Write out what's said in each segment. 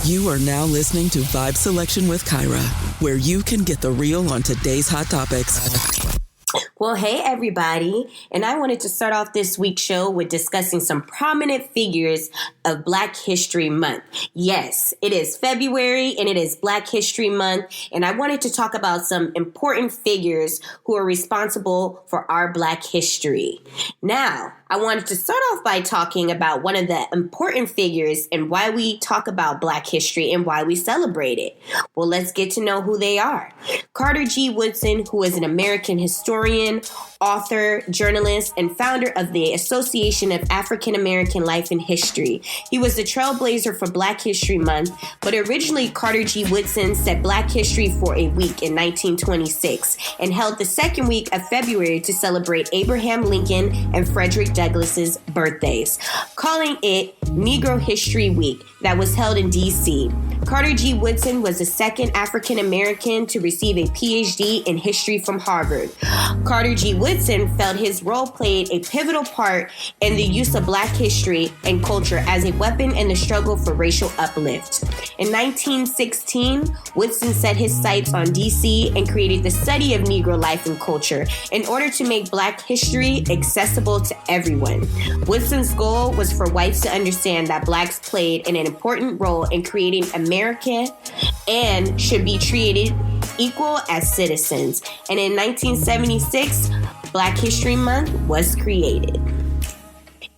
You are now listening to Vibe Selection with Kyra, where you can get the real on today's hot topics. Well, hey, everybody. And I wanted to start off this week's show with discussing some prominent figures of Black History Month. Yes, it is February and it is Black History Month. And I wanted to talk about some important figures who are responsible for our Black history. Now, I wanted to start off by talking about one of the important figures and why we talk about Black history and why we celebrate it. Well, let's get to know who they are. Carter G. Woodson, who is an American historian, author, journalist, and founder of the Association of African American Life and History. He was the trailblazer for Black History Month, but originally Carter G. Woodson set Black history for a week in 1926 and held the second week of February to celebrate Abraham Lincoln and Frederick Douglass's birthdays, calling it Negro History Week that was held in D.C. Carter G. Woodson was the second African American to receive a PhD in history from Harvard. Carter G. Woodson felt his role played a pivotal part in the use of Black history and culture as a weapon in the struggle for racial uplift. In 1916, Woodson set his sights on D.C. and created the study of Negro life and culture in order to make Black history accessible to everyone. Woodson's goal was for whites to understand that Blacks played an important role in creating America and should be treated equal as citizens. And in 1976, Black History Month was created.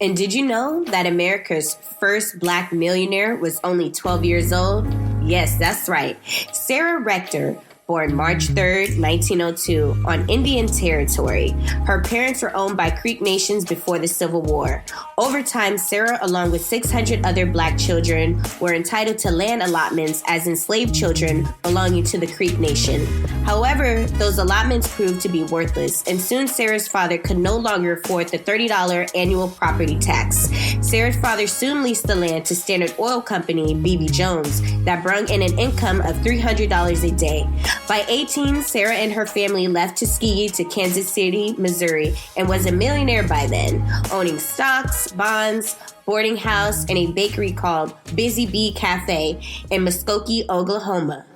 And did you know that America's first Black millionaire was only 12 years old? Yes, that's right. Sarah Rector, born March 3rd, 1902, on Indian territory. Her parents were owned by Creek Nations before the Civil War. Over time, Sarah, along with 600 other Black children, were entitled to land allotments as enslaved children belonging to the Creek Nation. However, those allotments proved to be worthless, and soon Sarah's father could no longer afford the $30 annual property tax. Sarah's father soon leased the land to Standard Oil Company, B.B. Jones, that brought in an income of $300 a day. By 18, Sarah and her family left Tuskegee to Kansas City, Missouri, and was a millionaire by then, owning stocks, bonds, boarding house, and a bakery called Busy Bee Cafe in Muskogee, Oklahoma,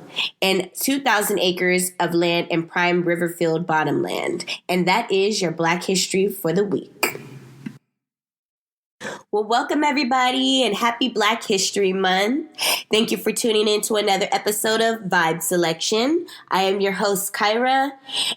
and 2,000 acres of land in prime Riverfield bottomland. And that is your Black history for the week. Well, welcome everybody and happy Black History Month. Thank you for tuning in to another episode of Vibe Selection. I am your host, Kyra,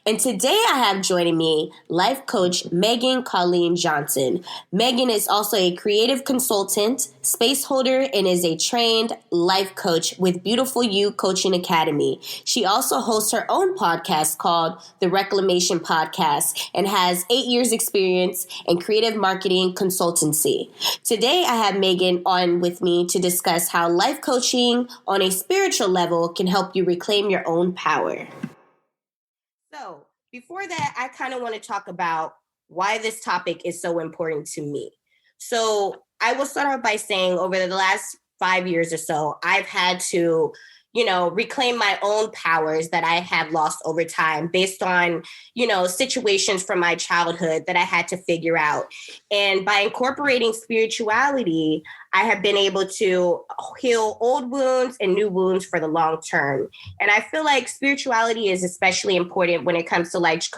and today I have joining me life coach Megan Colleen Johnson. Megan is also a creative consultant, space holder, and is a trained life coach with Beautiful You Coaching Academy. She also hosts her own podcast called the Reclamation Podcast and has 8 years experience in creative marketing consultancy. Today, I have Megan on with me to discuss how life coaching on a spiritual level can help you reclaim your own power. So before that, I kind of want to talk about why this topic is so important to me. So I will start off by saying over the last 5 years or so, I've had to reclaim my own powers that I have lost over time based on, situations from my childhood that I had to figure out. And by incorporating spirituality, I have been able to heal old wounds and new wounds for the long term. And I feel like spirituality is especially important when it comes to life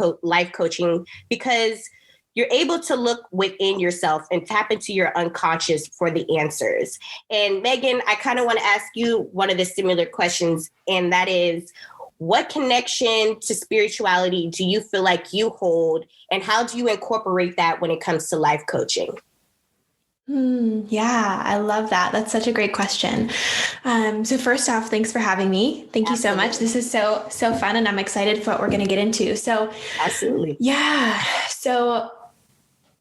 coaching because you're able to look within yourself and tap into your unconscious for the answers. And Megan, I kind of want to ask you one of the similar questions, and that is, what connection to spirituality do you feel like you hold, and how do you incorporate that when it comes to life coaching? Yeah, I love that. That's such a great question. So first off, thanks for having me. Thank you so much. This is so fun, and I'm excited for what we're going to get into. So absolutely. Yeah. So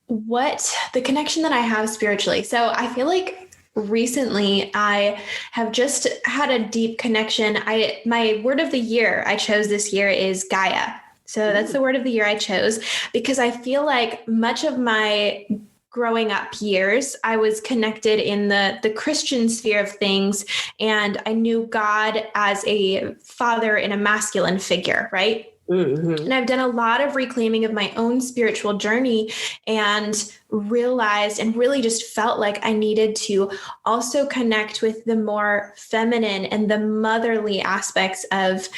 what the connection that I have spiritually. So I feel like recently I have just had a deep connection. My word of the year I chose this year is Gaia. So that's the word of the year I chose because I feel like much of my growing up years, I was connected in the Christian sphere of things, and I knew God as a father in a masculine figure, right? And I've done a lot of reclaiming of my own spiritual journey and realized and really just felt like I needed to also connect with the more feminine and the motherly aspects of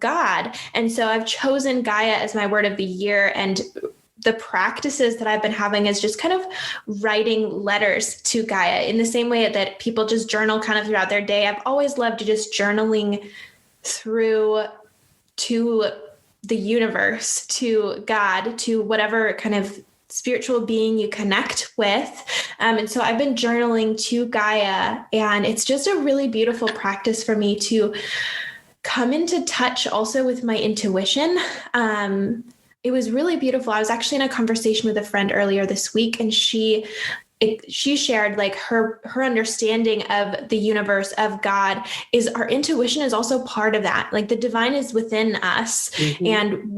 God. And so I've chosen Gaia as my word of the year. And the practices that I've been having is just kind of writing letters to Gaia in the same way that people just journal kind of throughout their day. I've always loved to just journaling through to the universe, to God, to whatever kind of spiritual being you connect with. And so I've been journaling to Gaia, and it's just a really beautiful practice for me to come into touch also with my intuition. It was really beautiful. I was actually in a conversation with a friend earlier this week, and she shared like her understanding of the universe, of God, is our intuition is also part of that. Like the divine is within us. And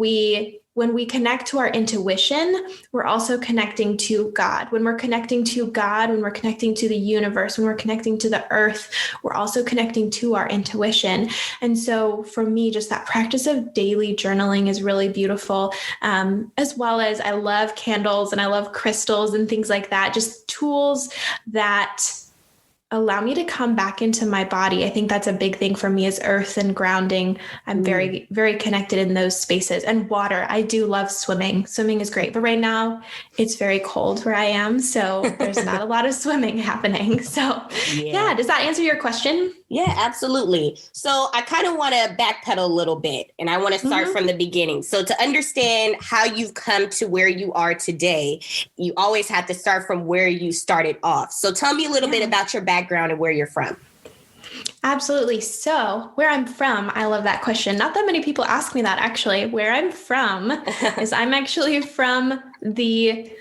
when we connect to our intuition, we're also connecting to God. When we're connecting to God, when we're connecting to the universe, when we're connecting to the earth, we're also connecting to our intuition. And so for me, just that practice of daily journaling is really beautiful, as well as I love candles and I love crystals and things like that, just tools that allow me to come back into my body. I think that's a big thing for me is earth and grounding. I'm very, very connected in those spaces. And water. I do love swimming. Swimming is great. But right now it's very cold where I am. So there's not a lot of swimming happening. So yeah. Does that answer your question? Yeah, absolutely. So I kind of want to backpedal a little bit, and I want to start from the beginning. So to understand how you've come to where you are today, you always have to start from where you started off. So tell me a little bit about your background and where you're from. Absolutely. So where I'm from, I love that question. Not that many people ask me that, actually. Where I'm from is I'm actually from the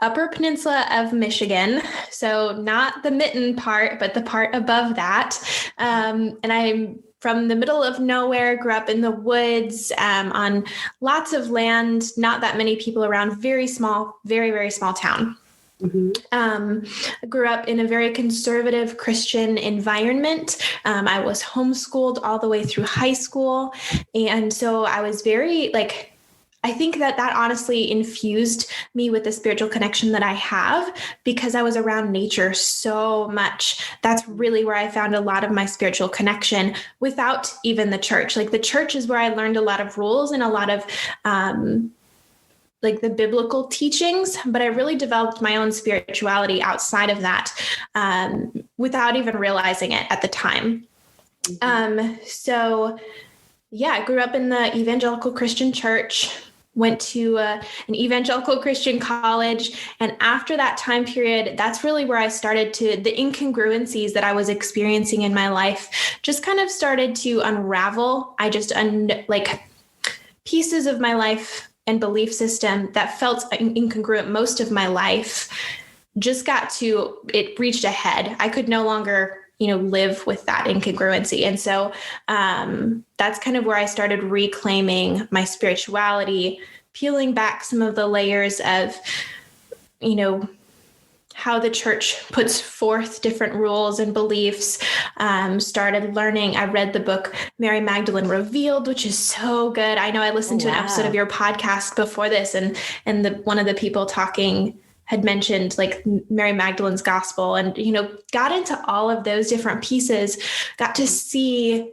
Upper Peninsula of Michigan. So not the mitten part, but the part above that. And I'm from the middle of nowhere, grew up in the woods, on lots of land, not that many people around, very small, very, very small town. I grew up in a very conservative Christian environment. I was homeschooled all the way through high school. And so I was very I think that honestly infused me with the spiritual connection that I have because I was around nature so much. That's really where I found a lot of my spiritual connection without even the church. Like the church is where I learned a lot of rules and a lot of the biblical teachings, but I really developed my own spirituality outside of that without even realizing it at the time. So yeah, I grew up in the evangelical Christian church, went to an evangelical Christian college. And after that time period, that's really where I started the incongruencies that I was experiencing in my life just kind of started to unravel. I just, pieces of my life and belief system that felt incongruent most of my life just it reached a head. I could no longer live with that incongruency. And so that's kind of where I started reclaiming my spirituality, peeling back some of the layers of, how the church puts forth different rules and beliefs, started learning. I read the book Mary Magdalene Revealed, which is so good. I know I listened to an episode of your podcast before this, and one of the people talking had mentioned Mary Magdalene's gospel and, got into all of those different pieces, got to see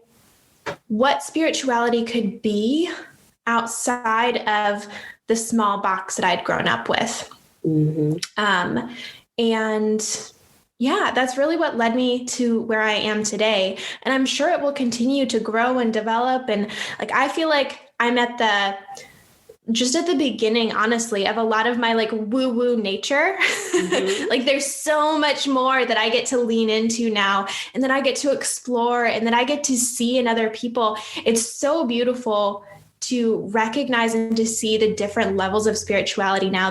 what spirituality could be outside of the small box that I'd grown up with. And yeah, that's really what led me to where I am today. And I'm sure it will continue to grow and develop. And I feel like I'm at the beginning, honestly, of a lot of my woo-woo nature. There's so much more that I get to lean into now, and that I get to explore, and that I get to see in other people. It's so beautiful to recognize and to see the different levels of spirituality now.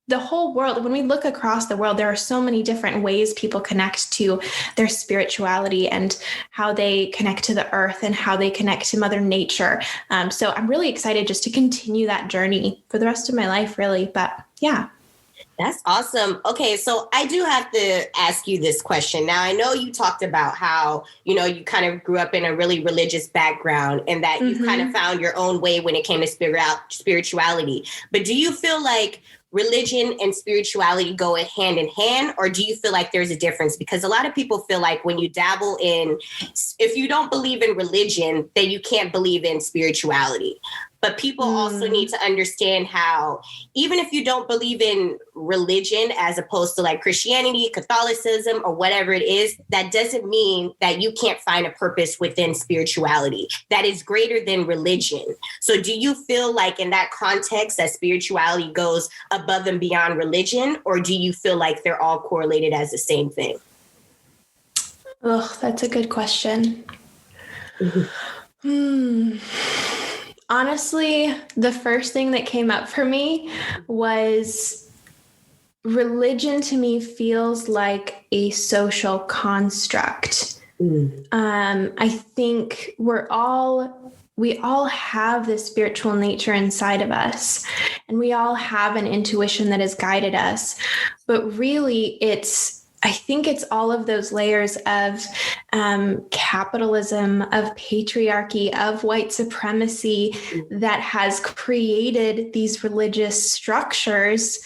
The whole world, when we look across the world, there are so many different ways people connect to their spirituality and how they connect to the earth and how they connect to Mother Nature. So I'm really excited just to continue that journey for the rest of my life, really. But yeah. That's awesome. Okay, so I do have to ask you this question. Now, I know you talked about how, you kind of grew up in a really religious background and that you kind of found your own way when it came to spirituality. But do you feel like religion and spirituality go hand in hand, or do you feel like there's a difference? Because a lot of people feel like when you dabble in, if you don't believe in religion, then you can't believe in spirituality. But people also need to understand how, even if you don't believe in religion as opposed to like Christianity, Catholicism, or whatever it is, that doesn't mean that you can't find a purpose within spirituality that is greater than religion. So do you feel like in that context that spirituality goes above and beyond religion, or do you feel like they're all correlated as the same thing? Oh, that's a good question. Honestly, the first thing that came up for me was religion to me feels like a social construct. I think we all have this spiritual nature inside of us, and we all have an intuition that has guided us. But really, I think it's all of those layers of capitalism, of patriarchy, of white supremacy that has created these religious structures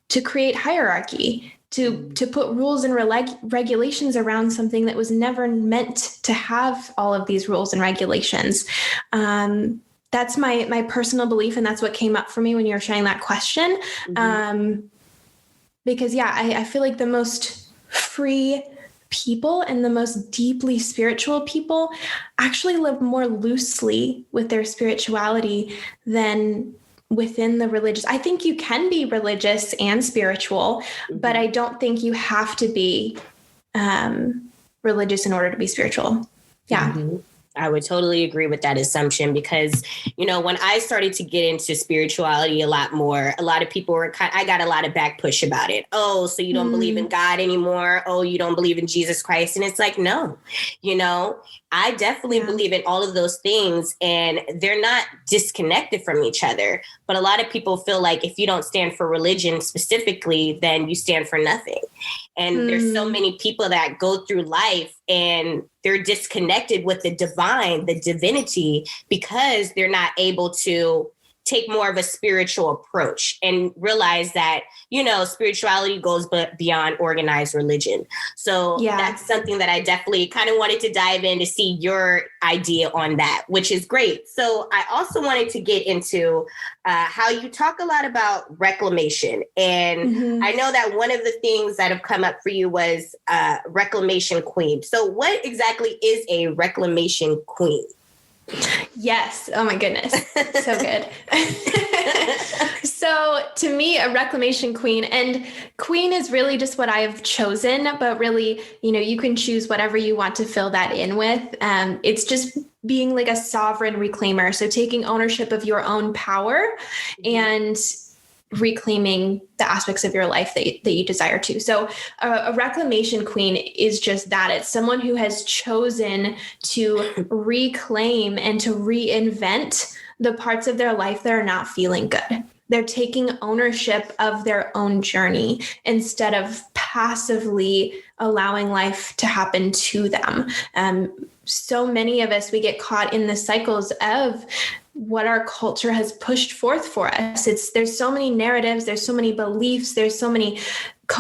to create hierarchy, to put rules and regulations around something that was never meant to have all of these rules and regulations. That's my personal belief, and that's what came up for me when you were sharing that question. Because, I feel like the most free people and the most deeply spiritual people actually live more loosely with their spirituality than within the religious. I think you can be religious and spiritual, but I don't think you have to be religious in order to be spiritual. Yeah. I would totally agree with that assumption because, when I started to get into spirituality a lot more, a lot of people I got a lot of back push about it. Oh, so you don't believe in God anymore? Oh, you don't believe in Jesus Christ? And it's like, no, I definitely believe in all of those things, and they're not disconnected from each other. But a lot of people feel like if you don't stand for religion specifically, then you stand for nothing. And there's so many people that go through life and they're disconnected with the divine, the divinity, because they're not able to take more of a spiritual approach and realize that, spirituality goes beyond organized religion. So that's something that I definitely kind of wanted to dive in to see your idea on that, which is great. So I also wanted to get into how you talk a lot about reclamation. And I know that one of the things that have come up for you was reclamation queen. So what exactly is a reclamation queen? Yes. Oh my goodness. So good. So to me, a reclamation queen, and queen is really just what I've chosen, but really, you can choose whatever you want to fill that in with. It's just being like a sovereign reclaimer. So taking ownership of your own power and reclaiming the aspects of your life that you desire to. So a reclamation queen is just that. It's someone who has chosen to reclaim and to reinvent the parts of their life that are not feeling good. They're taking ownership of their own journey instead of passively allowing life to happen to them. So many of us, we get caught in the cycles of what our culture has pushed forth for us. There's so many narratives, there's so many beliefs, there's so many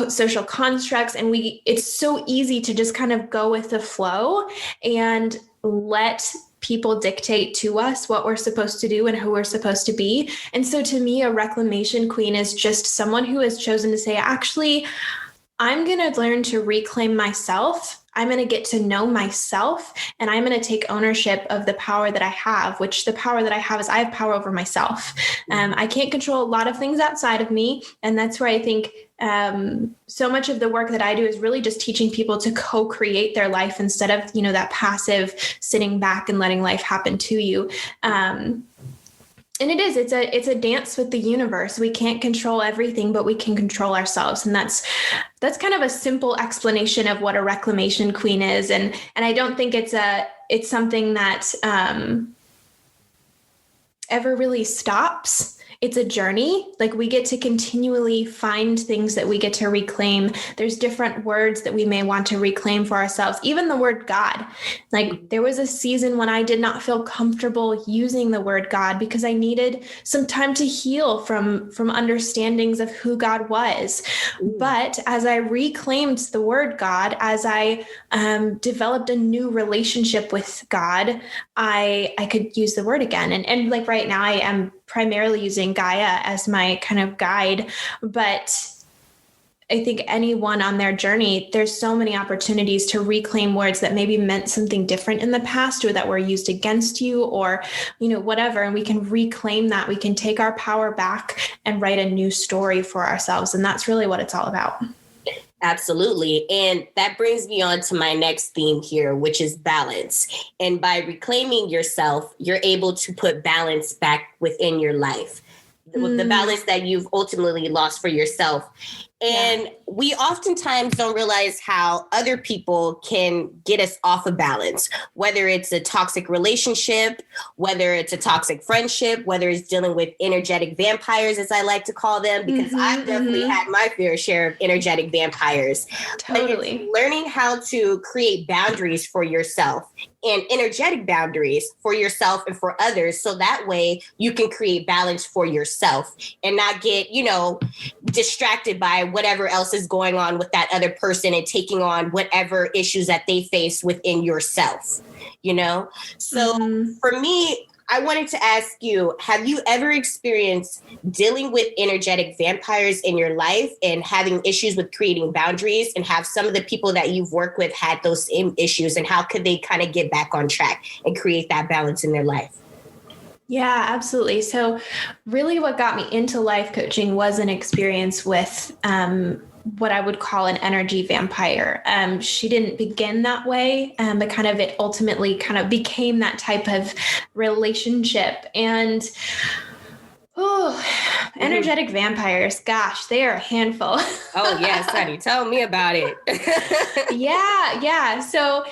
social constructs, and it's so easy to just kind of go with the flow and let people dictate to us what we're supposed to do and who we're supposed to be. And so to me, a reclamation queen is just someone who has chosen to say, actually, I'm going to learn to reclaim myself. I'm going to get to know myself, and I'm going to take ownership of the power that I have, which the power that I have is I have power over myself. I can't control a lot of things outside of me. And that's where I think so much of the work that I do is really just teaching people to co-create their life instead of, that passive sitting back and letting life happen to you. And it's a dance with the universe. We can't control everything, but we can control ourselves. And that's kind of a simple explanation of what a reclamation queen is. And I don't think it's something that ever really stops. it's a journey. Like we get to continually find things that we get to reclaim. There's different words that we may want to reclaim for ourselves. Even the word God. Like there was a season when I did not feel comfortable using the word God because I needed some time to heal from understandings of who God was. But as I reclaimed the word God, as I developed a new relationship with God, I could use the word again. And like right now I am primarily using Gaia as my kind of guide, but I think anyone on their journey, there's so many opportunities to reclaim words that maybe meant something different in the past or that were used against you or, whatever. And we can reclaim that. We can take our power back and write a new story for ourselves. And that's really what it's all about. Absolutely. And that brings me on to my next theme here, which is balance. And by reclaiming yourself, you're able to put balance back within your life, the balance that you've ultimately lost for yourself. And we oftentimes don't realize how other people can get us off of balance, whether it's a toxic relationship, whether it's a toxic friendship, whether it's dealing with energetic vampires, as I like to call them, because I've definitely had my fair share of energetic vampires. Totally. But it's learning how to create boundaries for yourself and energetic boundaries for yourself and for others. So that way you can create balance for yourself and not get, distracted by whatever else is going on with that other person and taking on whatever issues that they face within yourself, So for me, I wanted to ask you, have you ever experienced dealing with energetic vampires in your life and having issues with creating boundaries, and have some of the people that you've worked with had those same issues, and how could they kind of get back on track and create that balance in their life? Yeah, absolutely. So really what got me into life coaching was an experience with what I would call an energy vampire. She didn't begin that way, but it ultimately kind of became that type of relationship. And energetic vampires, gosh, they are a handful. Oh, yes, honey, tell me about it. Yeah. So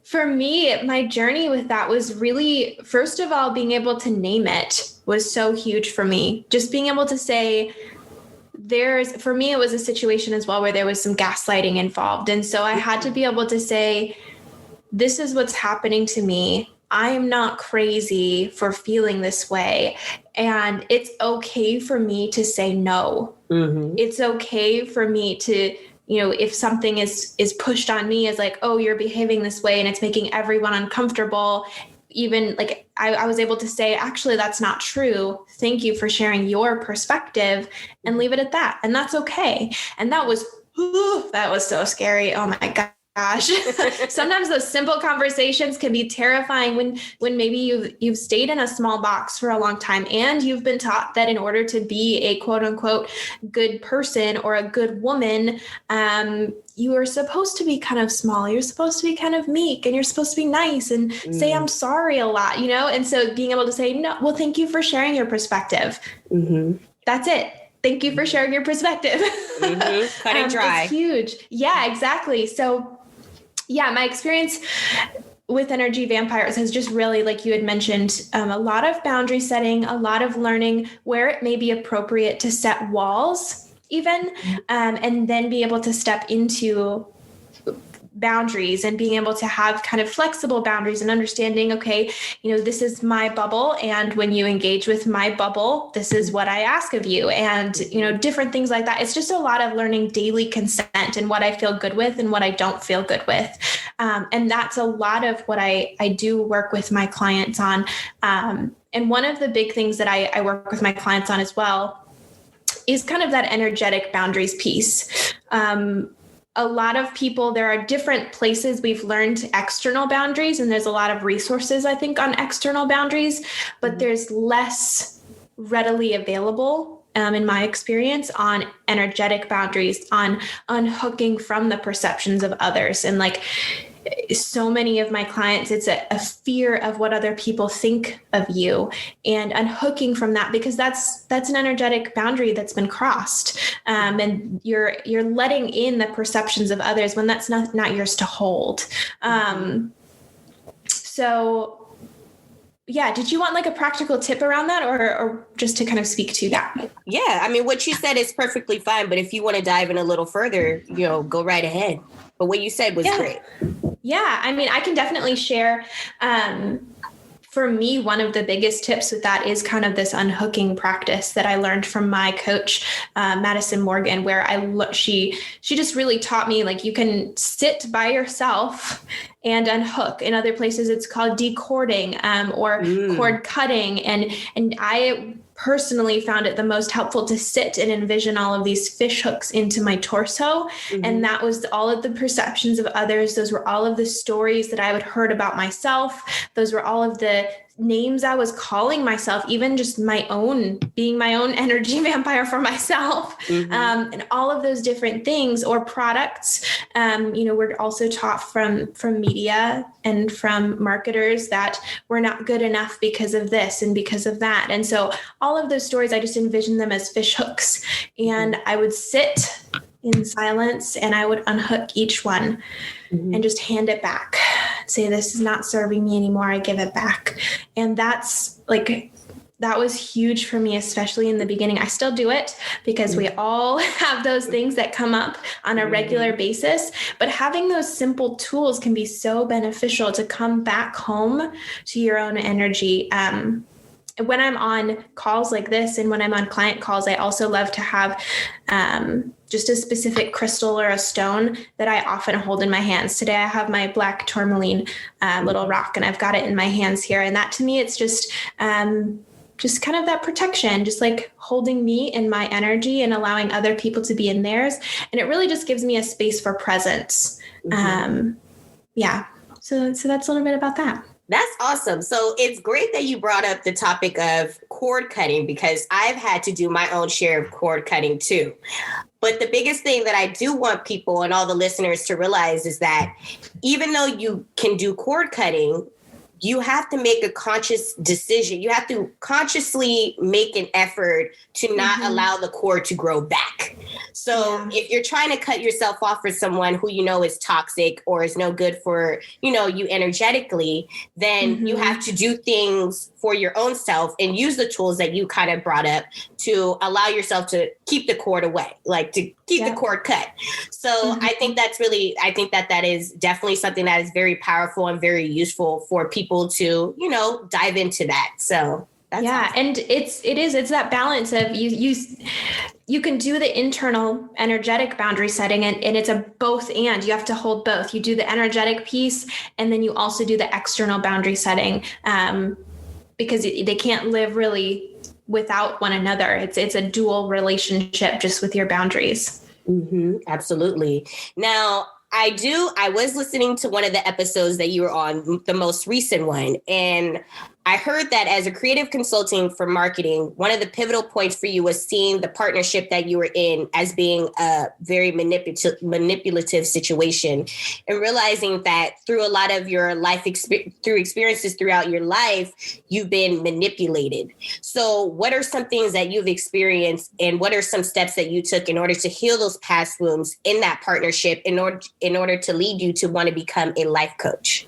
for me, my journey with that was really, first of all, being able to name it was so huge for me. Just being able to say, for me, it was a situation as well where there was some gaslighting involved. And so I had to be able to say, this is what's happening to me. I'm not crazy for feeling this way. And it's okay for me to say no. Mm-hmm. It's okay for me to, if something is pushed on me as like, oh, you're behaving this way and it's making everyone uncomfortable. Even like I was able to say, actually, that's not true. Thank you for sharing your perspective, and leave it at that. And that's okay. And that was so scary. Oh my God. Gosh, sometimes those simple conversations can be terrifying when maybe you've stayed in a small box for a long time and you've been taught that in order to be a quote unquote good person or a good woman, you are supposed to be kind of small. You're supposed to be kind of meek, and you're supposed to be nice and say, I'm sorry a lot, And so being able to say, no, well, thank you for sharing your perspective. Mm-hmm. That's it. Thank you for sharing your perspective. Mm-hmm. Cut and dry. It's huge. Yeah, exactly. So yeah, my experience with energy vampires has just really, like you had mentioned, a lot of boundary setting, a lot of learning where it may be appropriate to set walls even, and then be able to step into boundaries and being able to have kind of flexible boundaries and understanding, okay, this is my bubble. And when you engage with my bubble, this is what I ask of you. And, different things like that. It's just a lot of learning daily consent and what I feel good with and what I don't feel good with. And that's a lot of what I do work with my clients on. And one of the big things that I work with my clients on as well is kind of that energetic boundaries piece. A lot of people, there are different places we've learned external boundaries, and there's a lot of resources, I think, on external boundaries, but there's less readily available, in my experience, on energetic boundaries, on unhooking from the perceptions of others. And like so many of my clients, it's a fear of what other people think of you, and unhooking from that, because that's an energetic boundary that's been crossed. And you're letting in the perceptions of others when that's not yours to hold. So yeah, did you want like a practical tip around that or just to kind of speak to that? Yeah, I mean, what you said is perfectly fine, but if you want to dive in a little further, go right ahead. But what you said was great. Yeah, I mean, I can definitely share. For me, one of the biggest tips with that is kind of this unhooking practice that I learned from my coach, Madison Morgan, where she just really taught me, like, you can sit by yourself and unhook. In other places, it's called decording or cord cutting. And I personally found it the most helpful to sit and envision all of these fish hooks into my torso. And that was all of the perceptions of others. Those were all of the stories that I would heard about myself. Those were all of the names I was calling myself, even just being my own energy vampire for myself. And all of those different things or products, we're also taught from media and from marketers that we're not good enough because of this and because of that. And so all of those stories, I just envisioned them as fish hooks, and I would sit in silence and I would unhook each one and just hand it back. Say, this is not serving me anymore. I give it back. And that was huge for me, especially in the beginning. I still do it because we all have those things that come up on a regular basis, but having those simple tools can be so beneficial to come back home to your own energy. When I'm on calls like this and when I'm on client calls, I also love to have just a specific crystal or a stone that I often hold in my hands. Today, I have my black tourmaline little rock, and I've got it in my hands here. And that, to me, it's just kind of that protection, just like holding me in my energy and allowing other people to be in theirs. And it really just gives me a space for presence. So that's a little bit about that. That's awesome. So it's great that you brought up the topic of cord cutting, because I've had to do my own share of cord cutting too. But the biggest thing that I do want people and all the listeners to realize is that even though you can do cord cutting, you have to make a conscious decision. You have to consciously make an effort to not allow the cord to grow back. So if you're trying to cut yourself off for someone who is toxic or is no good for, you energetically, then you have to do things for your own self and use the tools that you kind of brought up to allow yourself to keep the cord away, like to keep the cord cut. So I think that is definitely something that is very powerful and very useful for people to, dive into that. So that's awesome. And it's that balance of you can do the internal energetic boundary setting and it's a both and. You have to hold both. You do the energetic piece and then you also do the external boundary setting because they can't live really without one another. It's a dual relationship just with your boundaries. Absolutely. Now, I was listening to one of the episodes that you were on, the most recent one, and I heard that as a creative consultant for marketing, one of the pivotal points for you was seeing the partnership that you were in as being a very manipulative situation, and realizing that through a lot of your life through experiences throughout your life, you've been manipulated. So what are some things that you've experienced, and what are some steps that you took in order to heal those past wounds in that partnership in order to lead you to want to become a life coach?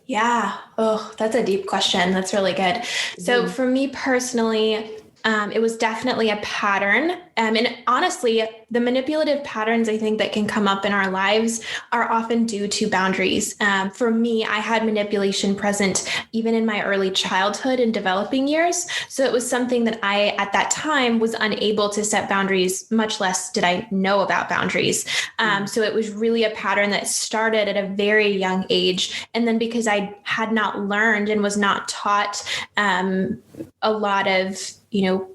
Yeah. Oh, that's a deep question. That's really good. So for me personally, it was definitely a pattern. And honestly, the manipulative patterns I think that can come up in our lives are often due to boundaries. For me, I had manipulation present even in my early childhood and developing years. So it was something that I, at that time, was unable to set boundaries, much less did I know about boundaries. So it was really a pattern that started at a very young age. And then because I had not learned and was not taught a lot of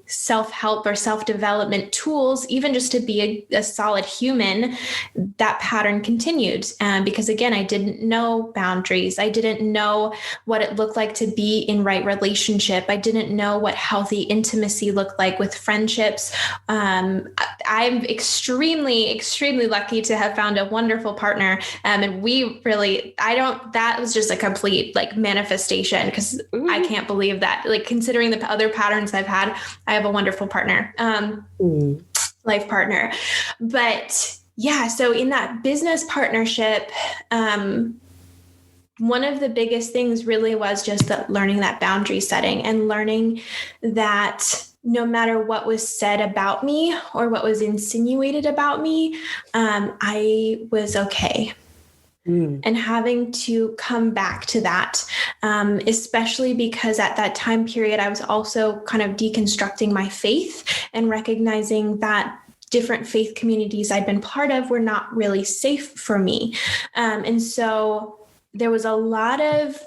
self-help or self-development tools, even just to be a solid human, that pattern continued. Because again, I didn't know boundaries. I didn't know what it looked like to be in right relationship. I didn't know what healthy intimacy looked like with friendships. I'm extremely, extremely lucky to have found a wonderful partner. And that was just a complete manifestation, because I can't believe that, considering the other patterns I've had, I have a wonderful partner, life partner. But yeah, so in that business partnership, one of the biggest things really was just that learning that boundary setting and learning that no matter what was said about me or what was insinuated about me, I was okay. And having to come back to that, especially because at that time period, I was also kind of deconstructing my faith and recognizing that different faith communities I'd been part of were not really safe for me. And so there was a lot of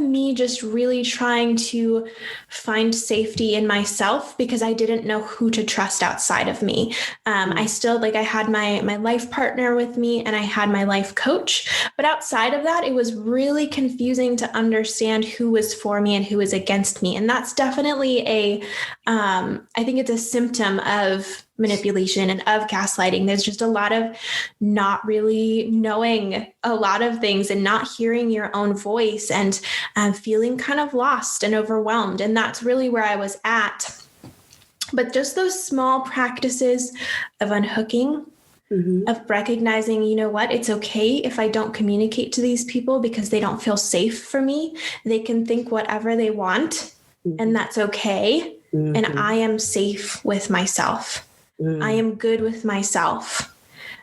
me just really trying to find safety in myself because I didn't know who to trust outside of me. I still, like, I had my life partner with me and I had my life coach, but outside of that, it was really confusing to understand who was for me and who was against me. And that's definitely I think it's a symptom of manipulation and of gaslighting. There's just a lot of not really knowing a lot of things and not hearing your own voice and feeling kind of lost and overwhelmed. And that's really where I was at. But just those small practices of unhooking, of recognizing, you know what, it's okay if I don't communicate to these people because they don't feel safe for me. They can think whatever they want, and that's okay. And I am safe with myself. I am good with myself.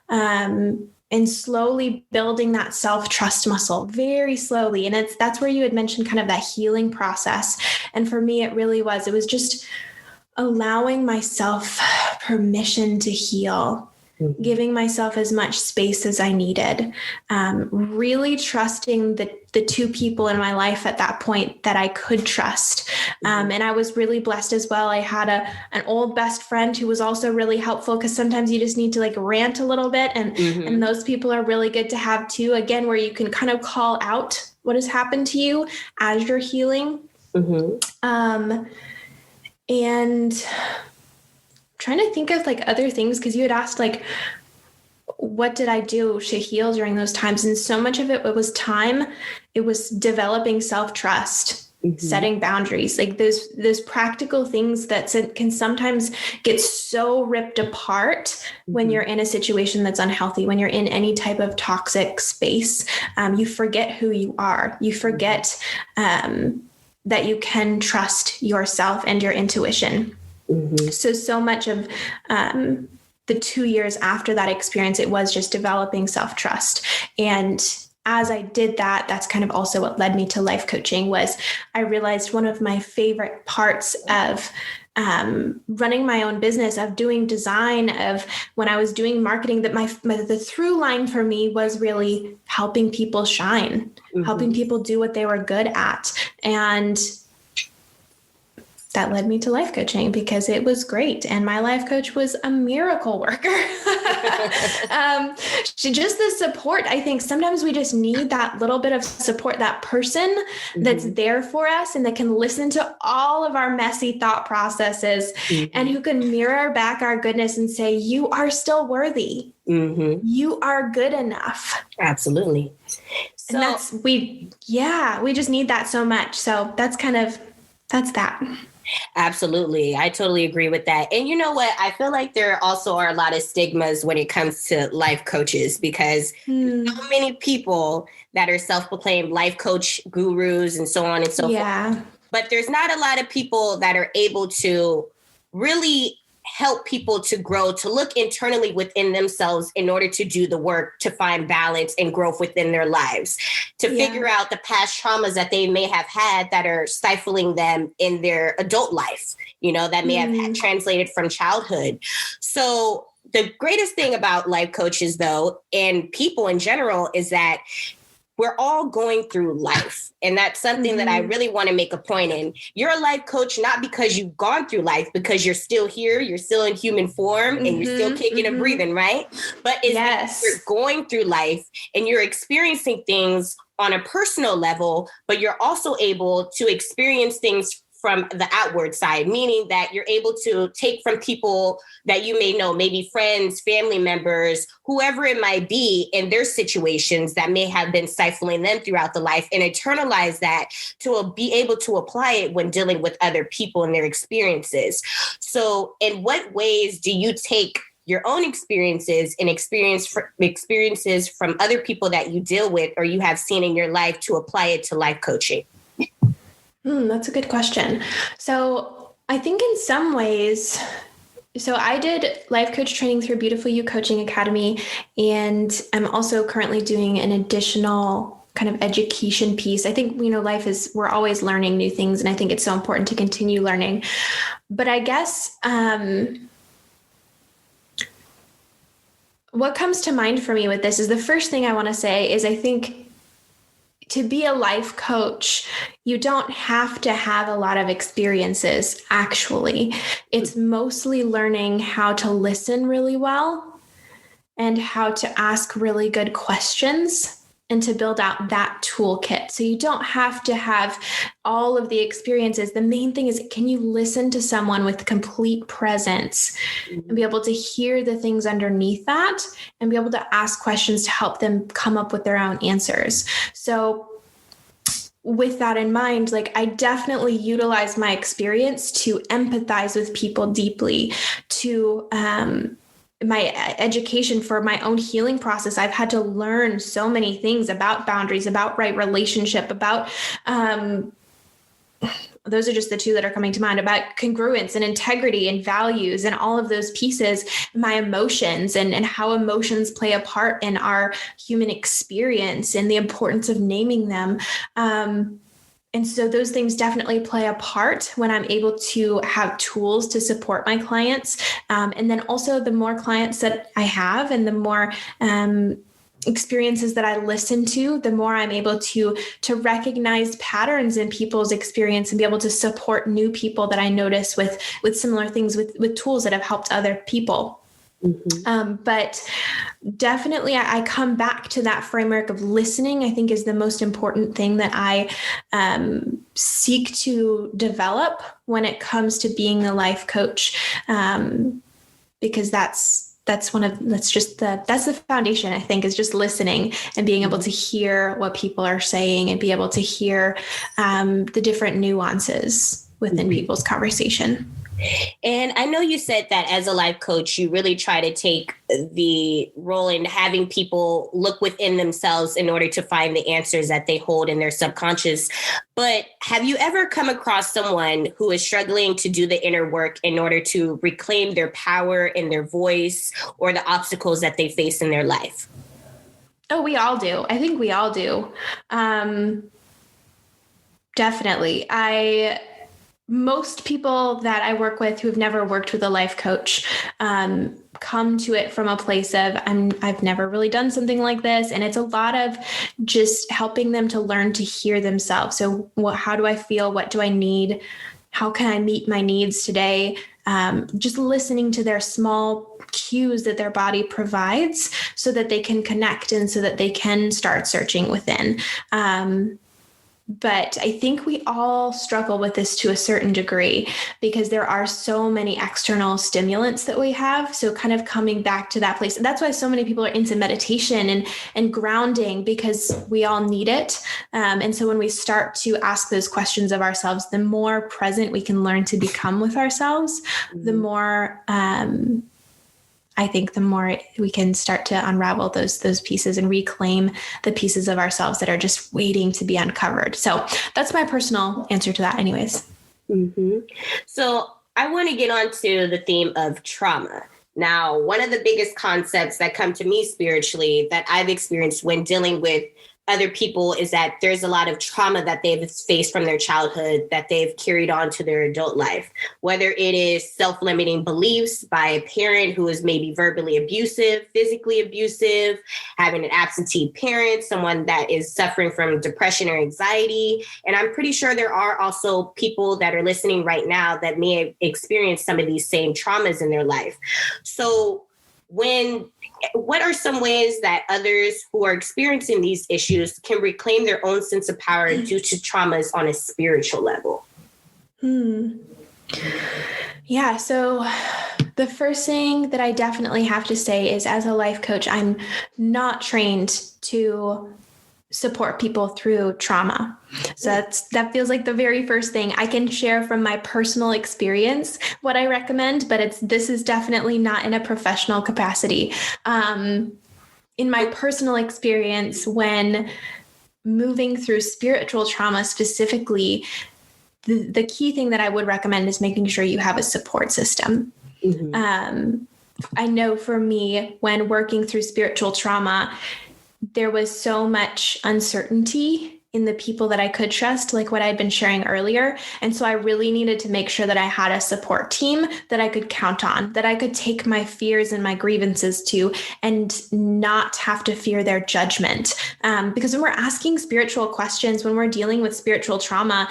And slowly building that self-trust muscle very slowly. And that's where you had mentioned kind of that healing process. And for me, it was just allowing myself permission to heal, giving myself as much space as I needed, really trusting the two people in my life at that point that I could trust. And I was really blessed as well. I had an old best friend who was also really helpful because sometimes you just need to like rant a little bit. And those people are really good to have too, again, where you can kind of call out what has happened to you as you're healing. And trying to think of like other things, because you had asked like, what did I do to heal during those times? And so much of it was time. It was developing self-trust, setting boundaries, like those practical things that can sometimes get so ripped apart when you're in a situation that's unhealthy, when you're in any type of toxic space. You forget who you are. You forget that you can trust yourself and your intuition. So much of the 2 years after that experience, it was just developing self-trust. And as I did that, that's kind of also what led me to life coaching. Was I realized one of my favorite parts of running my own business, of doing design, of when I was doing marketing, that the through line for me was really helping people shine, helping people do what they were good at. And that led me to life coaching because it was great. And my life coach was a miracle worker. Just the support. I think sometimes we just need that little bit of support, that person that's there for us and that can listen to all of our messy thought processes and who can mirror back our goodness and say, you are still worthy. You are good enough. Absolutely. So and we just need that so much. So that's that. Absolutely. I totally agree with that. And you know what? I feel like there also are a lot of stigmas when it comes to life coaches, because so many people that are self-proclaimed life coach gurus and so on and so forth. But there's not a lot of people that are able to really help people to grow, to look internally within themselves in order to do the work, to find balance and growth within their lives, to figure out the past traumas that they may have had that are stifling them in their adult life, that may have had translated from childhood. So the greatest thing about life coaches, though, and people in general, is that we're all going through life. And that's something that I really want to make a point in. You're a life coach, not because you've gone through life, because you're still here, you're still in human form, and you're still kicking and breathing, right? But it's because you're going through life and you're experiencing things on a personal level, but you're also able to experience things from the outward side, meaning that you're able to take from people that you may know, maybe friends, family members, whoever it might be, in their situations that may have been stifling them throughout the life, and internalize that to be able to apply it when dealing with other people and their experiences. So in what ways do you take your own experiences and experiences from other people that you deal with or you have seen in your life to apply it to life coaching? That's a good question. So I think in some ways, so I did life coach training through Beautiful You Coaching Academy, and I'm also currently doing an additional kind of education piece. I think, we're always learning new things, and I think it's so important to continue learning. But I guess what comes to mind for me with this is the first thing I want to say is I think to be a life coach, you don't have to have a lot of experiences, actually. It's mostly learning how to listen really well and how to ask really good questions and to build out that toolkit. So you don't have to have all of the experiences. The main thing is, can you listen to someone with complete presence and be able to hear the things underneath that and be able to ask questions to help them come up with their own answers? So with that in mind, I definitely utilize my experience to empathize with people deeply, to my education for my own healing process. I've had to learn so many things about boundaries, about right relationship, about those are just the two that are coming to mind, about congruence and integrity and values and all of those pieces, my emotions and how emotions play a part in our human experience and the importance of naming them. And so those things definitely play a part when I'm able to have tools to support my clients. And then also the more clients that I have and the more experiences that I listen to, the more I'm able to recognize patterns in people's experience and be able to support new people that I notice with similar things with tools that have helped other people. But definitely I come back to that framework of listening, I think is the most important thing that I seek to develop when it comes to being a life coach. Because that's the foundation, I think, is just listening and being able to hear what people are saying and be able to hear the different nuances within people's conversation. And I know you said that as a life coach, you really try to take the role in having people look within themselves in order to find the answers that they hold in their subconscious. But have you ever come across someone who is struggling to do the inner work in order to reclaim their power and their voice or the obstacles that they face in their life? Oh, we all do. I think we all do. Definitely. Most people that I work with who've never worked with a life coach come to it from a place of, I've never really done something like this. And it's a lot of just helping them to learn to hear themselves. So how do I feel? What do I need? How can I meet my needs today? Just listening to their small cues that their body provides so that they can connect and so that they can start searching within. But I think we all struggle with this to a certain degree because there are so many external stimulants that we have. So kind of coming back to that place. And that's why so many people are into meditation and grounding, because we all need it. And so when we start to ask those questions of ourselves, the more present we can learn to become with ourselves, the more I think the more we can start to unravel those pieces and reclaim the pieces of ourselves that are just waiting to be uncovered. So that's my personal answer to that anyways. So I want to get on to the theme of trauma. Now, one of the biggest concepts that come to me spiritually that I've experienced when dealing with other people is that there's a lot of trauma that they've faced from their childhood that they've carried on to their adult life, whether it is self-limiting beliefs by a parent who is maybe verbally abusive, physically abusive, having an absentee parent, someone that is suffering from depression or anxiety. And I'm pretty sure there are also people that are listening right now that may have experienced some of these same traumas in their life. So what are some ways that others who are experiencing these issues can reclaim their own sense of power due to traumas on a spiritual level? Yeah. So the first thing that I definitely have to say is, as a life coach, I'm not trained to support people through trauma. So that feels like the very first thing I can share from my personal experience, what I recommend, but this is definitely not in a professional capacity. In my personal experience, when moving through spiritual trauma specifically, the key thing that I would recommend is making sure you have a support system. Mm-hmm. I know for me, when working through spiritual trauma, there was so much uncertainty in the people that I could trust, like what I'd been sharing earlier. And so I really needed to make sure that I had a support team that I could count on, that I could take my fears and my grievances to and not have to fear their judgment. Because when we're asking spiritual questions, when we're dealing with spiritual trauma,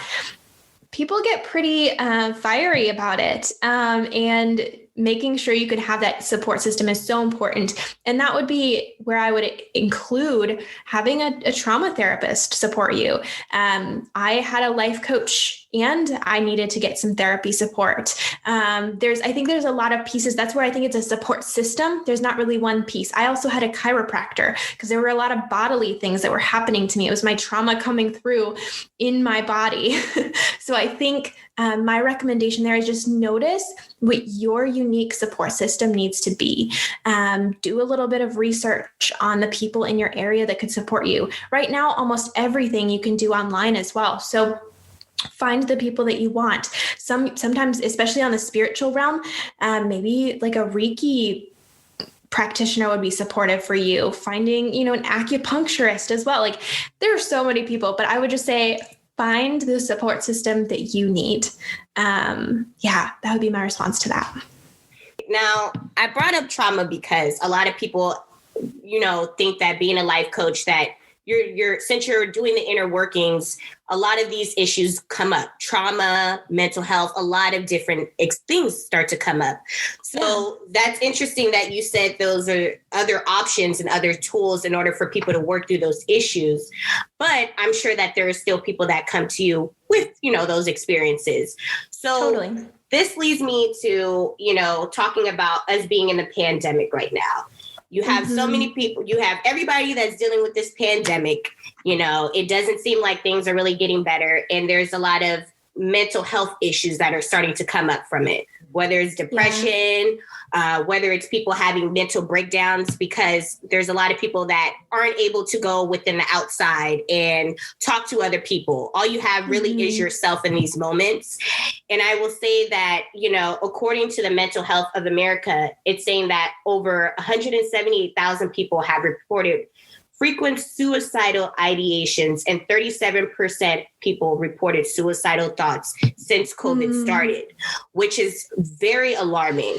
people get pretty fiery about it. And making sure you could have that support system is so important. And that would be where I would include having a trauma therapist support you. I had a life coach and I needed to get some therapy support. I think there's a lot of pieces. That's where I think it's a support system. There's not really one piece. I also had a chiropractor because there were a lot of bodily things that were happening to me. It was my trauma coming through in my body. So I think my recommendation there is just notice what your unique support system needs to be. Do a little bit of research on the people in your area that could support you. Right now, almost everything you can do online as well. So find the people that you want. Sometimes, especially on the spiritual realm, maybe like a Reiki practitioner would be supportive for you. Finding, an acupuncturist as well. Like there are so many people, but I would just say, find the support system that you need. That would be my response to that. Now, I brought up trauma because a lot of people, think that being a life coach, that since you're doing the inner workings, a lot of these issues come up. Trauma, mental health, a lot of different things start to come up. So That's interesting that you said those are other options and other tools in order for people to work through those issues. But I'm sure that there are still people that come to you with, those experiences. So totally. This leads me to, talking about us being in the pandemic right now. You have so many people, you have everybody that's dealing with this pandemic. It doesn't seem like things are really getting better. And there's a lot of mental health issues that are starting to come up from it, whether it's depression, whether it's people having mental breakdowns, because there's a lot of people that aren't able to go within the outside and talk to other people. All you have really is yourself in these moments. And I will say that, according to the Mental Health of America, it's saying that over 178,000 people have reported frequent suicidal ideations, and 37% people reported suicidal thoughts since COVID started, which is very alarming.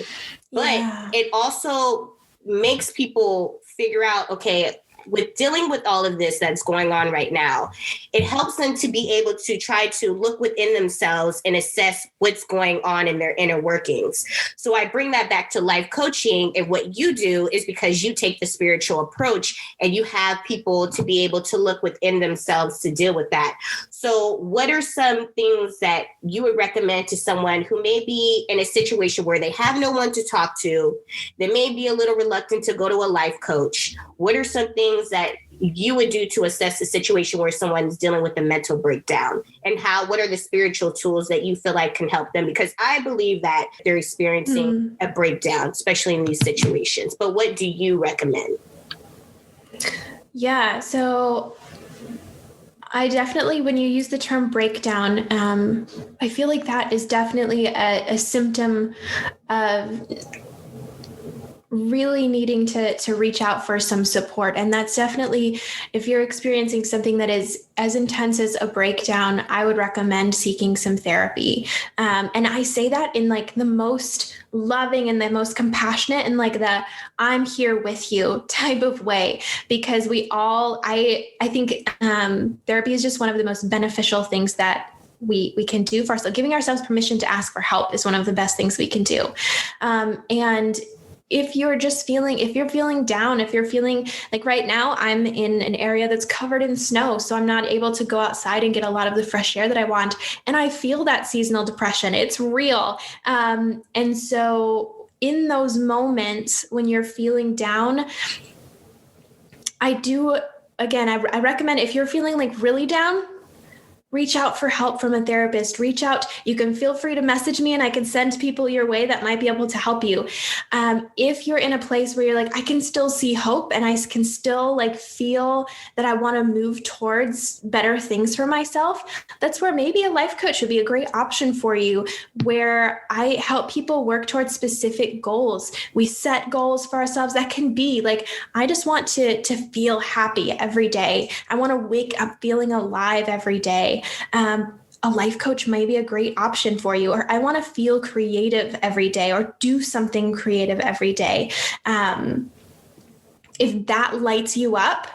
But it also makes people figure out, okay, with dealing with all of this that's going on right now, it helps them to be able to try to look within themselves and assess what's going on in their inner workings. So I bring that back to life coaching. And what you do is because you take the spiritual approach and you have people to be able to look within themselves to deal with that. So what are some things that you would recommend to someone who may be in a situation where they have no one to talk to? They may be a little reluctant to go to a life coach. What are some things that you would do to assess the situation where someone's dealing with a mental breakdown, and what are the spiritual tools that you feel like can help them? Because I believe that they're experiencing a breakdown, especially in these situations. But what do you recommend? Yeah. So I definitely, when you use the term breakdown, I feel like that is definitely a symptom of really needing to reach out for some support. And that's definitely, if you're experiencing something that is as intense as a breakdown, I would recommend seeking some therapy. And I say that in like the most loving and the most compassionate and like the I'm here with you type of way, because I think therapy is just one of the most beneficial things that we can do for ourselves. Giving ourselves permission to ask for help is one of the best things we can do. And if you're feeling down, if you're feeling like right now, I'm in an area that's covered in snow, so I'm not able to go outside and get a lot of the fresh air that I want. And I feel that seasonal depression. It's real. And so in those moments when you're feeling down, I do again, I recommend if you're feeling like really down, reach out for help from a therapist. Reach out. You can feel free to message me and I can send people your way that might be able to help you. If you're in a place where you're like, I can still see hope and I can still like feel that I want to move towards better things for myself, that's where maybe a life coach would be a great option for you, where I help people work towards specific goals. We set goals for ourselves that can be like, I just want to feel happy every day. I want to wake up feeling alive every day. A life coach may be a great option for you. Or I want to feel creative every day or do something creative every day. If that lights you up,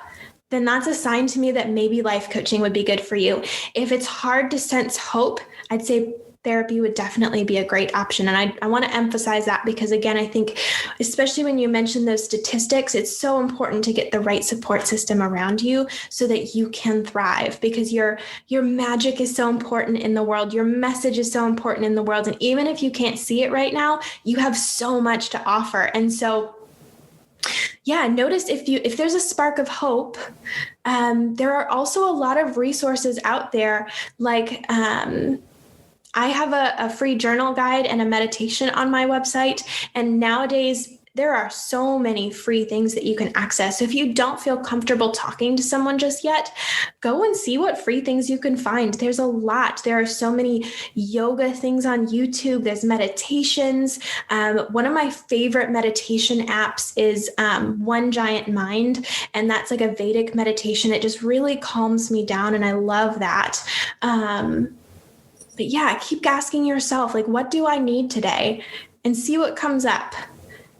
then that's a sign to me that maybe life coaching would be good for you. If it's hard to sense hope, I'd say therapy would definitely be a great option. And I want to emphasize that because, again, I think especially when you mention those statistics, it's so important to get the right support system around you so that you can thrive, because your magic is so important in the world. Your message is so important in the world. And even if you can't see it right now, you have so much to offer. And so notice if there's a spark of hope, there are also a lot of resources out there, like I have a free journal guide and a meditation on my website. And nowadays, there are so many free things that you can access. So if you don't feel comfortable talking to someone just yet, go and see what free things you can find. There's a lot. There are so many yoga things on YouTube. There's meditations. One of my favorite meditation apps is One Giant Mind. And that's like a Vedic meditation. It just really calms me down. And I love that. But yeah, keep asking yourself, like, what do I need today? And see what comes up.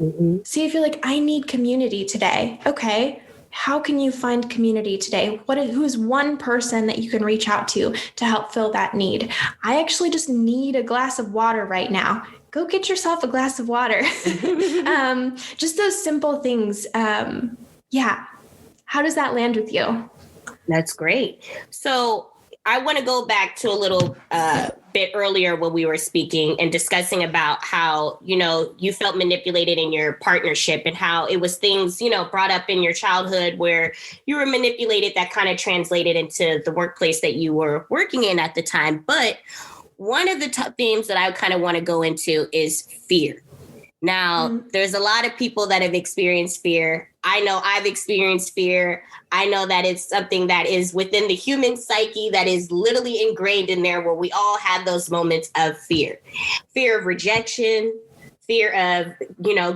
Mm-hmm. See if you're like, I need community today. Okay. How can you find community today? Who's one person that you can reach out to help fill that need? I actually just need a glass of water right now. Go get yourself a glass of water. Just those simple things. How does that land with you? That's great. So I want to go back to a little bit earlier when we were speaking and discussing about how, you felt manipulated in your partnership and how it was things, brought up in your childhood where you were manipulated that kind of translated into the workplace that you were working in at the time. But one of the themes that I kind of want to go into is fear. Now, there's a lot of people that have experienced fear. I know I've experienced fear. I know that it's something that is within the human psyche that is literally ingrained in there, where we all have those moments of fear. Fear of rejection, fear of,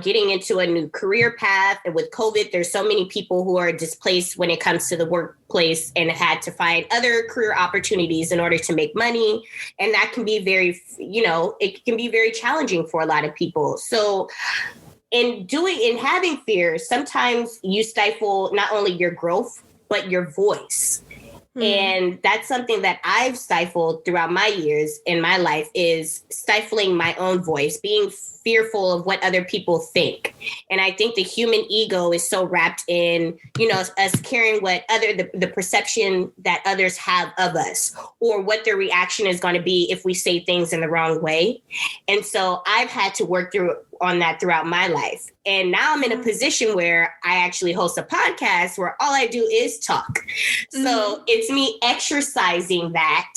getting into a new career path. And with COVID, there's so many people who are displaced when it comes to the workplace and had to find other career opportunities in order to make money. And that can be very, it can be very challenging for a lot of people. So in having fear, sometimes you stifle not only your growth, but your voice. And that's something that I've stifled throughout my years in my life, is stifling my own voice, being fearful of what other people think. And I think the human ego is so wrapped in, us caring what the perception that others have of us, or what their reaction is going to be if we say things in the wrong way. And so I've had to work on that throughout my life. And now I'm in a position where I actually host a podcast where all I do is talk. So it's me exercising that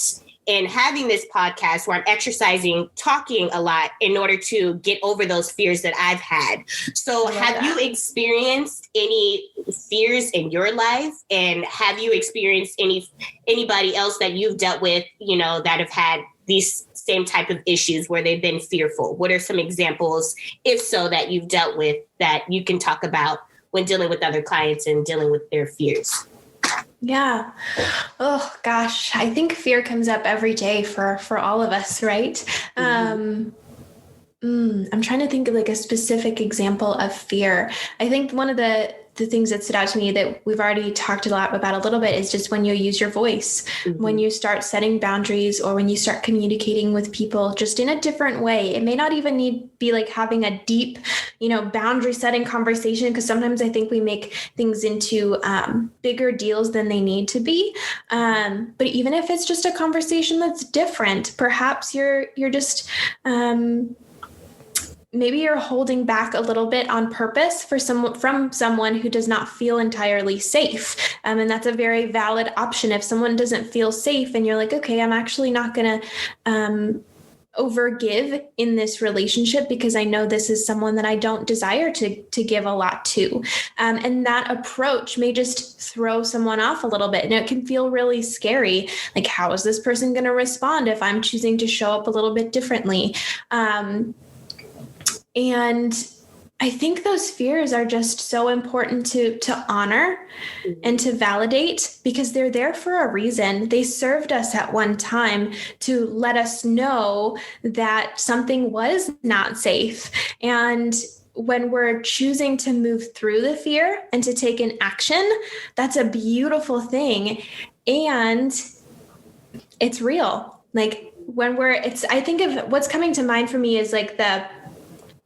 and having this podcast where I'm exercising, talking a lot in order to get over those fears that I've had. So have you experienced any fears in your life? And have you experienced anybody else that you've dealt with, that have had these same type of issues where they've been fearful? What are some examples, if so, that you've dealt with that you can talk about when dealing with other clients and dealing with their fears? Yeah. Oh gosh. I think fear comes up every day for all of us, right? I'm trying to think of like a specific example of fear. I think one of the things that stood out to me that we've already talked a lot about a little bit is just when you use your voice, when you start setting boundaries, or when you start communicating with people just in a different way. It may not even be like having a deep, boundary setting conversation, because sometimes I think we make things into bigger deals than they need to be. But even if it's just a conversation that's different, perhaps you're just maybe you're holding back a little bit on purpose from someone who does not feel entirely safe. And that's a very valid option. If someone doesn't feel safe and you're like, okay, I'm actually not going to overgive in this relationship because I know this is someone that I don't desire to give a lot to. And that approach may just throw someone off a little bit, and it can feel really scary. Like, how is this person going to respond if I'm choosing to show up a little bit differently? And I think those fears are just so important to honor and to validate, because they're there for a reason. They served us at one time to let us know that something was not safe. And when we're choosing to move through the fear and to take an action, that's a beautiful thing. And it's real. Like I think of what's coming to mind for me is like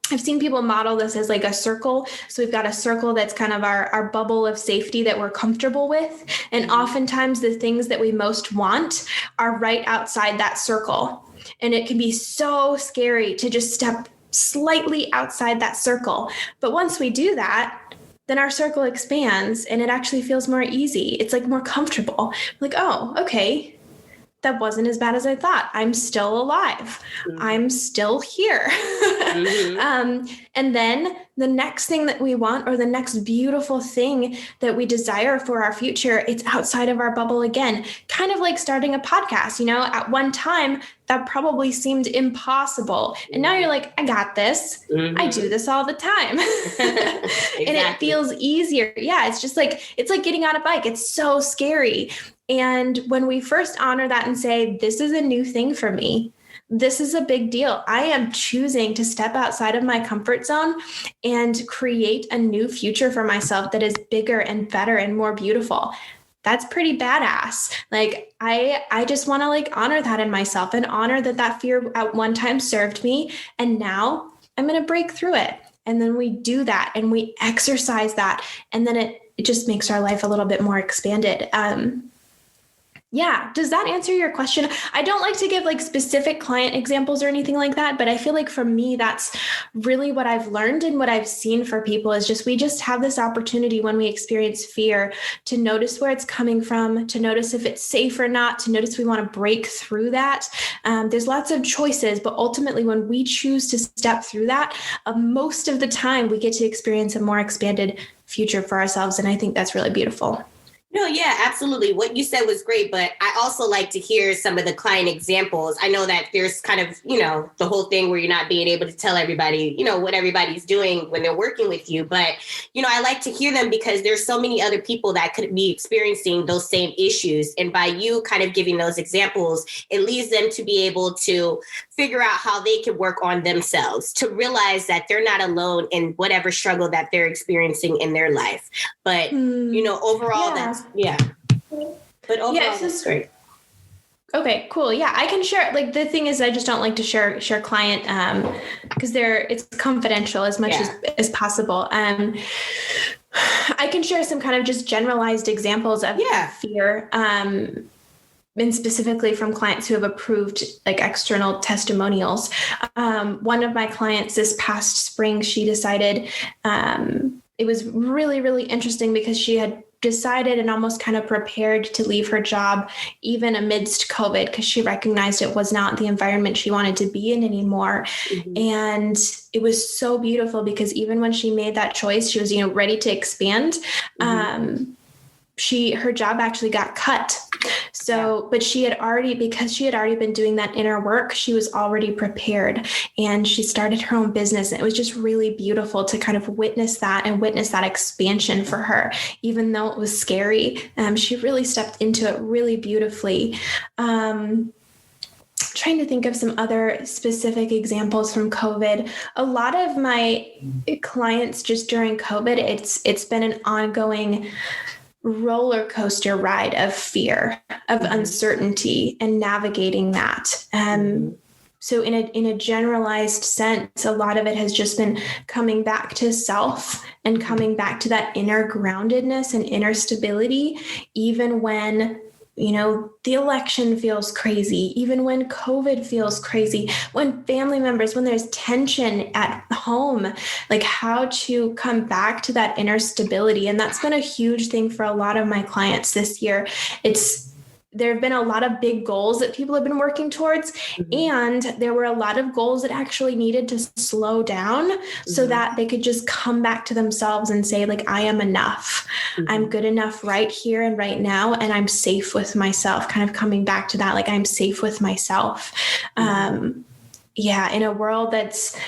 I've seen people model this as like a circle. So we've got a circle that's kind of our bubble of safety that we're comfortable with. And oftentimes the things that we most want are right outside that circle. And it can be so scary to just step slightly outside that circle. But once we do that, then our circle expands and it actually feels more easy. It's like more comfortable. Like, oh, okay, that wasn't as bad as I thought. I'm still alive. Mm-hmm. I'm still here. Mm-hmm. And then the next thing that we want, or the next beautiful thing that we desire for our future, it's outside of our bubble again. Kind of like starting a podcast. At one time that probably seemed impossible. And now you're like, I got this. Mm-hmm. I do this all the time. Exactly. And it feels easier. Yeah. It's like getting on a bike. It's so scary. And when we first honor that and say, this is a new thing for me, this is a big deal. I am choosing to step outside of my comfort zone and create a new future for myself that is bigger and better and more beautiful. That's pretty badass. Like, I just want to honor that in myself and honor that fear at one time served me. And now I'm going to break through it. And then we do that and we exercise that. And then it just makes our life a little bit more expanded. Yeah. Does that answer your question? I don't like to give specific client examples or anything like that, but I feel like for me, that's really what I've learned and what I've seen for people is we just have this opportunity when we experience fear to notice where it's coming from, to notice if it's safe or not, to notice we want to break through that. There's lots of choices, but ultimately when we choose to step through that, most of the time we get to experience a more expanded future for ourselves. And I think that's really beautiful. No, yeah, absolutely. What you said was great, but I also like to hear some of the client examples. I know that there's kind of, the whole thing where you're not being able to tell everybody, what everybody's doing when they're working with you. But, I like to hear them because there's so many other people that could be experiencing those same issues. And by you kind of giving those examples, it leads them to be able to figure out how they can work on themselves, to realize that they're not alone in whatever struggle that they're experiencing in their life. But, overall, yeah. But overall, that's great. Okay, cool. Yeah, I can share. The thing is, I just don't like to share client because it's confidential as much as possible. I can share some kind of just generalized examples of fear. And specifically from clients who have approved external testimonials. One of my clients this past spring, she decided it was really, really interesting because she had decided and almost kind of prepared to leave her job even amidst COVID because she recognized it was not the environment she wanted to be in anymore. Mm-hmm. And it was so beautiful because even when she made that choice, she was, ready to expand. Mm-hmm. Her job actually got cut. So, but because she had already been doing that inner work, she was already prepared and she started her own business. And it was just really beautiful to kind of witness that expansion for her, even though it was scary. She really stepped into it really beautifully. Trying to think of some other specific examples from COVID. A lot of my clients just during COVID, it's been an ongoing roller coaster ride of fear, of uncertainty, and navigating that. So in a generalized sense, a lot of it has just been coming back to self and coming back to that inner groundedness and inner stability, even when the election feels crazy, even when COVID feels crazy, when family members, when there's tension at home, like how to come back to that inner stability. And that's been a huge thing for a lot of my clients this year. There have been a lot of big goals that people have been working towards, and there were a lot of goals that actually needed to slow down so that they could just come back to themselves and say, like, I am enough. I'm good enough right here and right now, and I'm safe with myself, kind of coming back to that, like, I'm safe with myself. In a world that's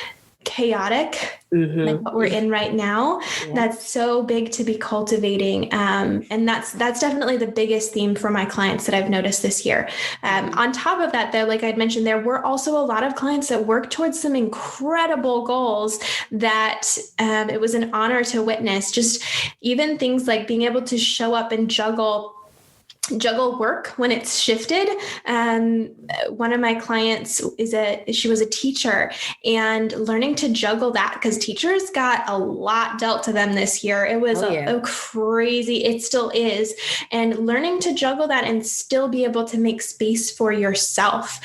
chaotic, like what we're in right now, that's so big to be cultivating. And that's definitely the biggest theme for my clients that I've noticed this year. On top of that, though, like I'd mentioned, there were also a lot of clients that worked towards some incredible goals that it was an honor to witness. Just even things like being able to show up and juggle work when it's shifted. One of my clients she was a teacher, and learning to juggle that, because teachers got a lot dealt to them this year. It was a crazy, it still is. And learning to juggle that and still be able to make space for yourself.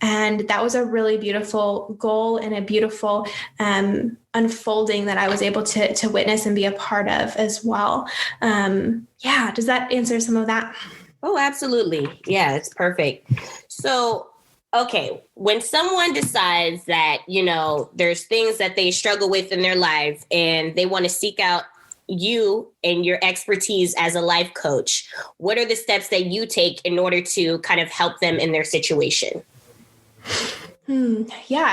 And that was a really beautiful goal and a beautiful unfolding that I was able to witness and be a part of as well. Does that answer some of that? Oh, absolutely. Yeah, it's perfect. So, okay, when someone decides that, there's things that they struggle with in their life and they want to seek out you and your expertise as a life coach, what are the steps that you take in order to kind of help them in their situation?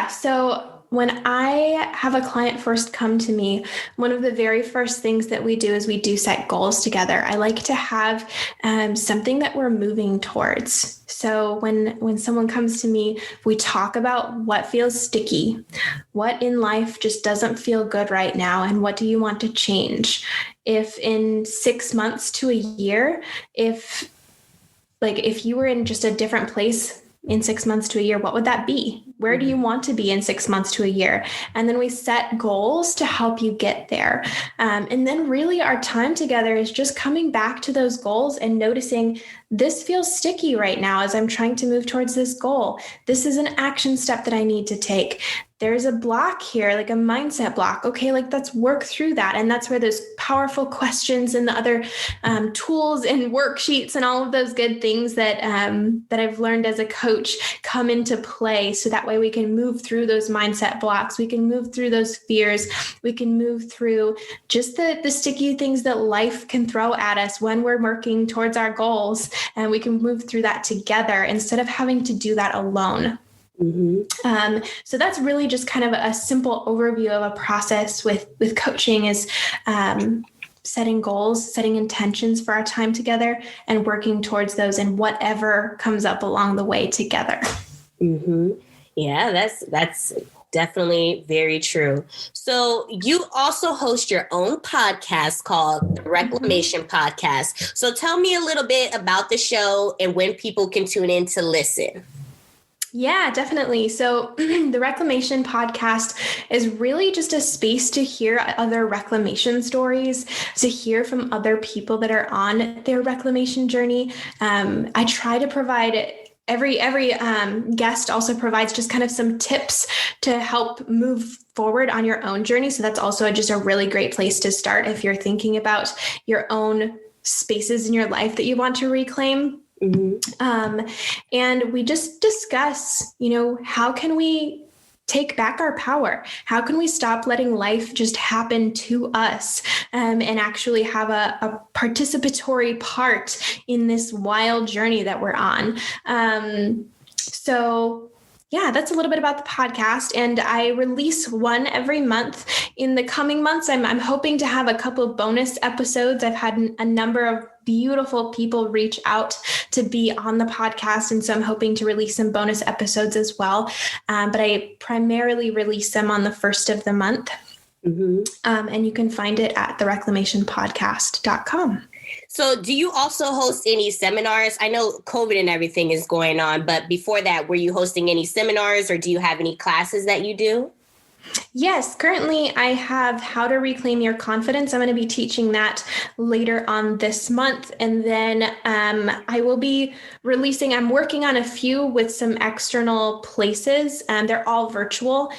So when I have a client first come to me, one of the very first things that we do is we do set goals together. I like to have something that we're moving towards. So when someone comes to me, we talk about what feels sticky, what in life just doesn't feel good right now, and what do you want to change? If in 6 months to a year, if you were in just a different place in 6 months to a year, what would that be? Where do you want to be in 6 months to a year? And then we set goals to help you get there. And then really our time together is just coming back to those goals and noticing this feels sticky right now as I'm trying to move towards this goal. This is an action step that I need to take. There's a block here, like a mindset block. Okay, let's work through that. And that's where those powerful questions and the other tools and worksheets and all of those good things that I've learned as a coach come into play. So that way we can move through those mindset blocks. We can move through those fears. We can move through just the sticky things that life can throw at us when we're working towards our goals. And we can move through that together instead of having to do that alone. So that's really just kind of a simple overview of a process with coaching is setting goals, setting intentions for our time together, and working towards those and whatever comes up along the way together. Yeah, that's definitely very true. So you also host your own podcast called the Reclamation Podcast. So tell me a little bit about the show and when people can tune in to listen. Yeah, definitely. So the Reclamation Podcast is really just a space to hear other reclamation stories, to hear from other people that are on their reclamation journey. I try to provide every guest also provides just kind of some tips to help move forward on your own journey. So that's also just a really great place to start if you're thinking about your own spaces in your life that you want to reclaim. And we just discuss, how can we take back our power? How can we stop letting life just happen to us and actually have a participatory part in this wild journey that we're on? Yeah, that's a little bit about the podcast, and I release one every month. In the coming months, I'm hoping to have a couple of bonus episodes. I've had a number of beautiful people reach out to be on the podcast, and so I'm hoping to release some bonus episodes as well. But I primarily release them on the first of the month, and you can find it at thereclamationpodcast.com. So do you also host any seminars? I know COVID and everything is going on, but before that, were you hosting any seminars or do you have any classes that you do? Yes, currently I have How to Reclaim Your Confidence. I'm going to be teaching that later on this month. And then I will be releasing, I'm working on a few with some external places. They're all virtual,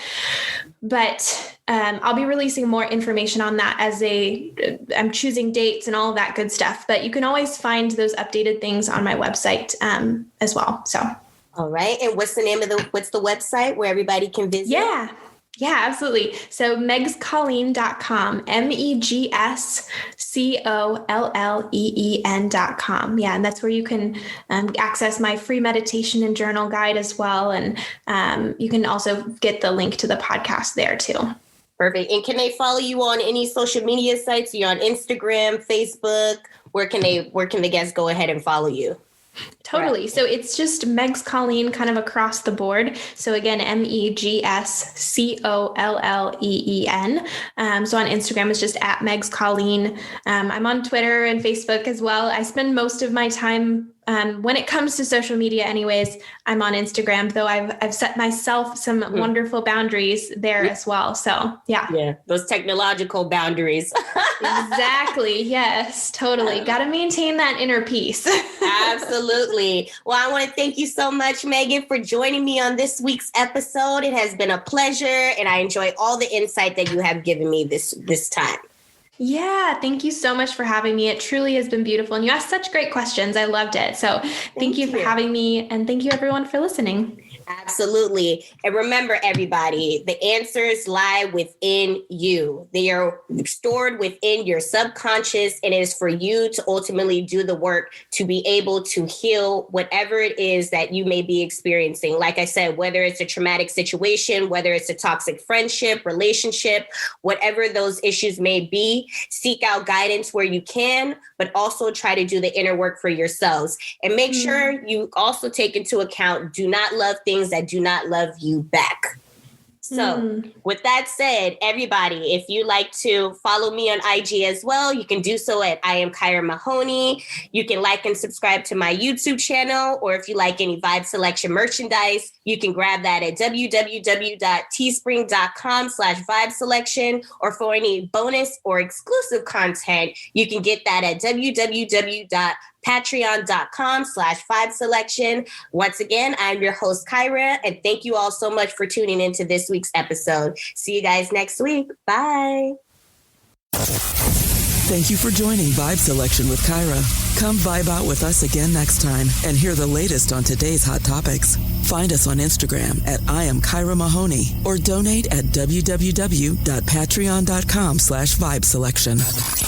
but I'll be releasing more information on that I'm choosing dates and all of that good stuff. But you can always find those updated things on my website as well. So. All right. And what's the website where everybody can visit? Yeah, absolutely. So megscolleen.com, megscolleen.com. Yeah. And that's where you can access my free meditation and journal guide as well. And you can also get the link to the podcast there too. Perfect. And can they follow you on any social media sites? You're on Instagram, Facebook. Where can the guests go ahead and follow you? Totally. Right. So it's just Megs Colleen kind of across the board. So again, MEGSCOLLEEN. So on Instagram, it's just at Megs Colleen. I'm on Twitter and Facebook as well. I spend most of my time when it comes to social media anyways, I'm on Instagram, though I've set myself some wonderful boundaries there as well. So yeah. Yeah. Those technological boundaries. Exactly. Yes, totally. Got to maintain that inner peace. Absolutely. Well, I want to thank you so much, Megan, for joining me on this week's episode. It has been a pleasure, and I enjoy all the insight that you have given me this time. Yeah, thank you so much for having me. It truly has been beautiful. And you asked such great questions. I loved it. So thank you for having me. And thank you everyone for listening. Absolutely. And remember, everybody, the answers lie within you. They are stored within your subconscious, and it is for you to ultimately do the work to be able to heal whatever it is that you may be experiencing. Like I said, whether it's a traumatic situation, whether it's a toxic friendship, relationship, whatever those issues may be, seek out guidance where you can, but also try to do the inner work for yourselves. And make sure you also take into account, do not love things that do not love you back. So with that said, everybody, if you like to follow me on IG as well, you can do so at I am Kyra Mahoney. You can like and subscribe to my YouTube channel, or if you like any Vibe Selection merchandise, you can grab that at www.teespring.com/vibeselection, or for any bonus or exclusive content, you can get that at www.patreon.com/vibeselection. Once again, I'm your host, Kyra, and thank you all so much for tuning into this week's episode. See you guys next week. Bye. Thank you for joining Vibe Selection with Kyra. Come vibe out with us again next time and hear the latest on today's hot topics. Find us on Instagram at I am Kyra Mahoney, or donate at www.patreon.com/vibeselection.